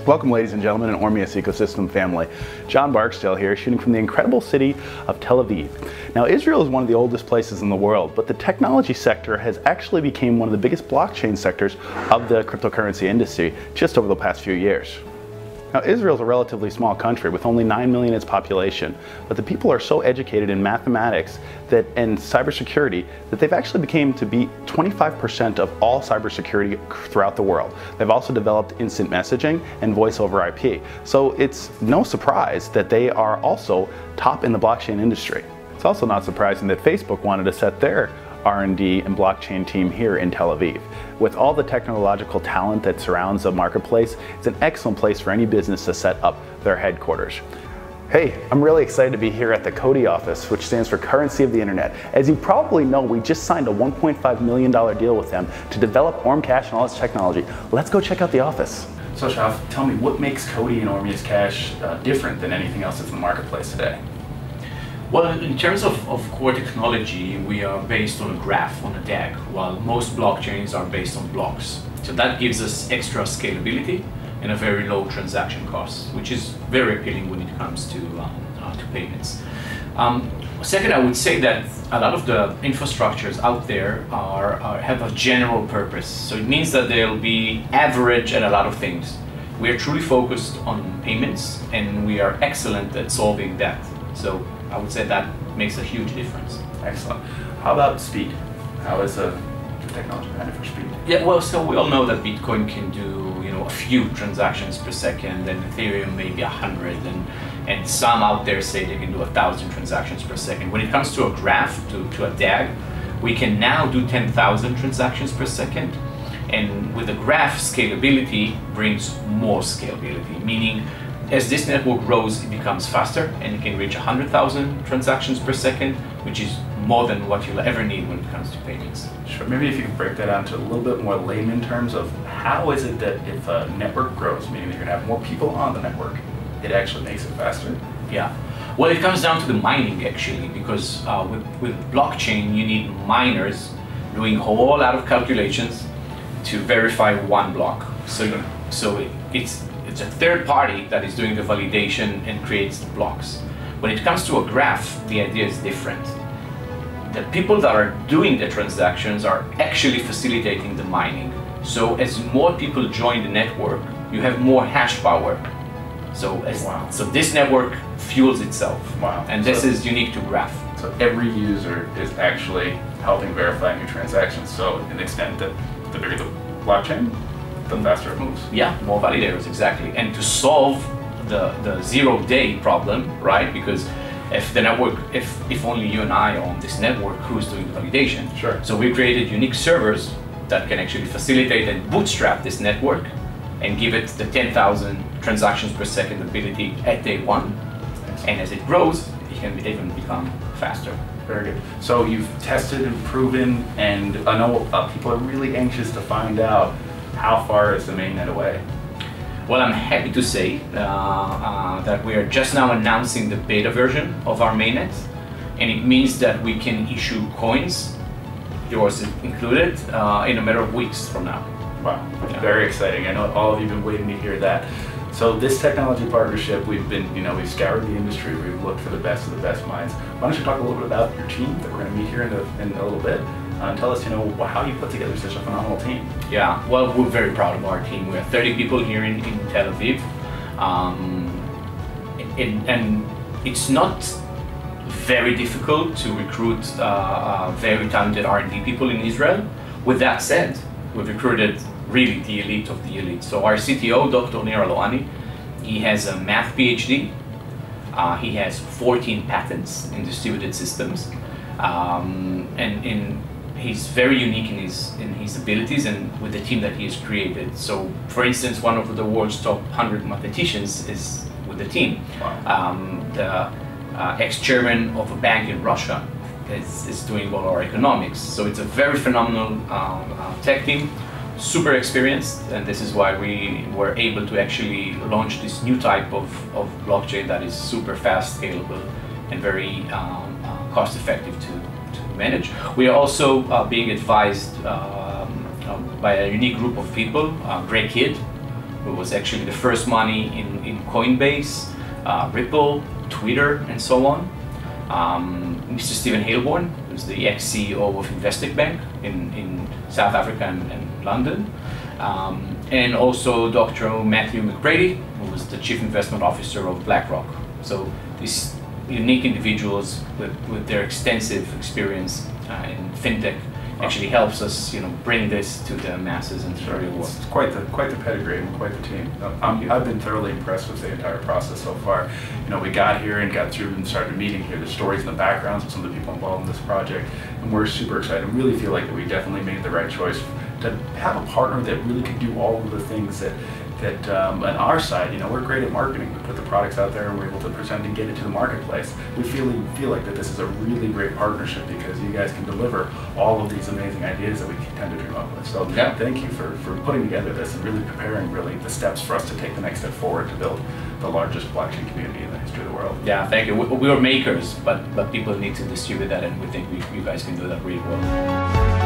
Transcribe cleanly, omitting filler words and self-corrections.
Welcome, ladies and gentlemen, and Ormeus Ecosystem family. John Barksdale here, shooting from the incredible city of Tel Aviv. Now, Israel is one of the oldest places in the world, but the technology sector has actually become one of the biggest blockchain sectors of the cryptocurrency industry just over the past few years. Now, Israel is a relatively small country with only 9 million in its population, but the people are so educated in mathematics and cybersecurity that they've actually become to be 25% of all cybersecurity throughout the world. They've also developed instant messaging and voice over IP. So it's no surprise that they are also top in the blockchain industry. It's also not surprising that Facebook wanted to set their R&D and blockchain team here in Tel Aviv. With all the technological talent that surrounds the marketplace, it's an excellent place for any business to set up their headquarters. Hey, I'm really excited to be here at the COTI Office, which stands for Currency of the Internet. As you probably know, we just signed a $1.5 million deal with them to develop Ormcash and all its technology. Let's go check out the office. So Shaf, tell me, what makes COTI and Ormeus Cash different than anything else that's in the marketplace today? Well, in terms of core technology, we are based on a graph, on a DAG, while most blockchains are based on blocks. So that gives us extra scalability and a very low transaction cost, which is very appealing when it comes to payments. Second, I would say that a lot of the infrastructures out there have a general purpose. So it means that they'll be average at a lot of things. We are truly focused on payments, and we are excellent at solving that. So I would say that makes a huge difference. Excellent. How about speed? How is the technology behind it for speed? Yeah, well, so we all know that Bitcoin can do, a few transactions per second, and Ethereum maybe 100, and some out there say they can do 1,000 transactions per second. When it comes to a graph, to a DAG, we can now do 10,000 transactions per second, and with the graph, scalability brings more scalability, meaning as this network grows, it becomes faster, and it can reach 100,000 transactions per second, which is more than what you'll ever need when it comes to payments. Sure. Maybe if you could break that down to a little bit more layman terms of how is it that if a network grows, meaning that you're going to have more people on the network, it actually makes it faster? Yeah. Well, it comes down to the mining, actually, because with blockchain, you need miners doing a whole lot of calculations to verify one block. So it's a third party that is doing the validation and creates the blocks. When it comes to a graph, the idea is different. The people that are doing the transactions are actually facilitating the mining. So as more people join the network, you have more hash power. So this network fuels itself. Wow. And this is unique to graph. So every user is actually helping verify new transactions. So to the extent that the bigger the blockchain, the faster it moves. Yeah, more validators, exactly. And to solve the zero-day problem, right? Because if the network, if only you and I own this network, who's doing the validation? Sure. So we created unique servers that can actually facilitate and bootstrap this network and give it the 10,000 transactions per second ability at day one. And as it grows, it can even become faster. Very good. So you've tested and proven, and I know people are really anxious to find out how far is the MainNet away? Well, I'm happy to say that we are just now announcing the beta version of our MainNet, and it means that we can issue coins, yours included, in a matter of weeks from now. Wow, yeah. Very exciting. I know all of you have been waiting to hear that. So this technology partnership, we've scoured the industry, we've looked for the best of the best minds. Why don't you talk a little bit about your team that we're going to meet here in a little bit? Tell us, how you put together such a phenomenal team. Yeah, well, we're very proud of our team. We have 30 people here in Tel Aviv, and it's not very difficult to recruit very talented R&D people in Israel. With that said, we've recruited really the elite of the elite. So our CTO, Dr. Nir Aloani, he has a math PhD. He has 14 patents in distributed systems, and he's very unique in his abilities and with the team that he has created. So, for instance, one of the world's top 100 mathematicians is with the team. Wow. The ex-chairman of a bank in Russia is doing all our economics. So it's a very phenomenal tech team, super experienced, and this is why we were able to actually launch this new type of blockchain that is super fast, scalable, and very cost-effective to manage. We are also being advised by a unique group of people, Greg Kidd, It was actually the first money in Coinbase, Ripple, Twitter, and so on. Mr. Stephen Hailborn, who's the ex-CEO of Investec Bank in South Africa and London. And also Dr. Matthew McBrady, who was the Chief Investment Officer of BlackRock. So these unique individuals with their extensive experience in fintech actually helps us, bring this to the masses and to the real world. It's quite the pedigree and quite the team. I've been thoroughly impressed with the entire process so far. We got here and got through and started meeting here. The stories and the backgrounds of some of the people involved in this project, and we're super excited. I really feel like that we definitely made the right choice to have a partner that really could do all of the things that on our side, we're great at marketing. We put the products out there and we're able to present and get it to the marketplace. We feel like that this is a really great partnership because you guys can deliver all of these amazing ideas that we tend to dream up with. So yeah, thank you for putting together this and really preparing the steps for us to take the next step forward to build the largest blockchain community in the history of the world. Yeah, thank you. We are makers, but people need to distribute that, and we think you guys can do that really well.